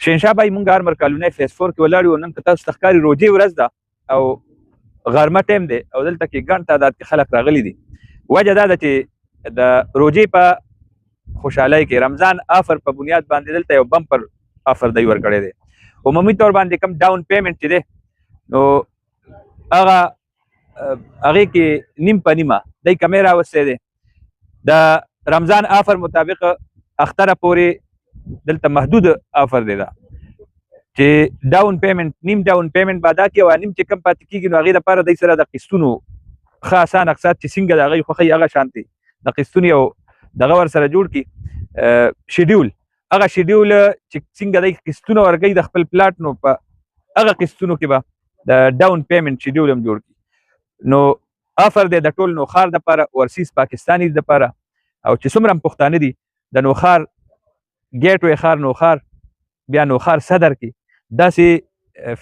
شینشاه بای مونږ ارمر کالونی فیس 4 کې ولاړ یو. نن که تاسو ته ښکاري روژې ورځ ده او غرمه ټایم دی او دلته کې ګڼ تعداد کې خلک راغلي دي. وجه دا ده چې د روژې په خوشحالۍ کې رمضان آفر په بنیاد باندې دلته یو بمپر آفر دی ورکړی دی. عمومي طور باندې کوم ډاون پیمنټ چې دی نو هغې کې نیم په نیمه دی کمی راوستی دی. د رمضان آفر مطابق اختره پورې دلته محدود آفر دی دا چې ډاون پیمنټ نیم ډاون پیمنټ به ادا کړي او نیم چې کم پاتې کېږي نو هغې دپاره دی سره د قسطونو ښه اسان اقساط چې څنګه د هغوی خوښوي هغه شانتې د قسطونو یو دغه ورسره جوړ کړي شیډیول. هغه شیډیول چې څنګه دی قسطونه ورکوي د خپل پلاټ نو په هغه قسطونو کې به د ډاون پیمنټ شیډیول هم جوړ کړي. نو آفر دی د ټول نوخار دپاره ورسیز پاکستاني دپاره او چې څومره هم پښتانه دي د نوخار ګیټ وی ښار نوخار بیا نوخار صدر کې داسې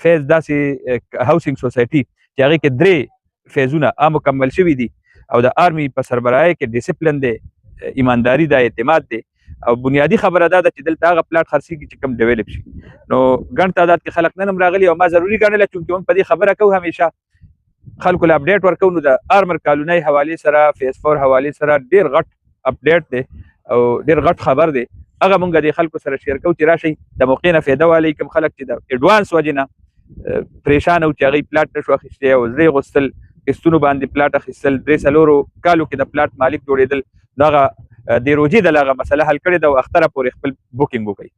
فیز داسې هاوسینګ سوسایټي چې هغې کې 3 فیزونه مکمل شوي دي او د آرمي په سربراهۍ کې ډیسپلن دی، ایمانداري ده، اعتماد دی او بنیادی خبره دا ده چې دلته هغه پلاټ خرڅېږي چې کوم ډیولپ شي. نو ګڼ تعداد کې خلک نن هم راغلي او ما ضروري ګڼله چونکې موږ په دې خبره کوو همیشه خلکو له اپډیټ ورکوو. نو د آرمر کالونی حوالې سره فیس 4 حوالې سره ډېر غټ اپډیټ دی او ډېر غټ خبر دی. هغه مونږ د خلکو سره شیر کوو چې راشئ د موقع نه فایده والی. کوم خلک چې د اډوانس وجې نه پریشان او چې هغوی پلاټ نشو اخیستی او زړه یې غوښتل قسطونو باندې پلاټ اخیستل 3-4 کالو کې د پلاټ مالک جوړېدل نو هغه د روژې د هغه مسله حل کړې ده او اختره پورې خپل بوکینګ وکړئ.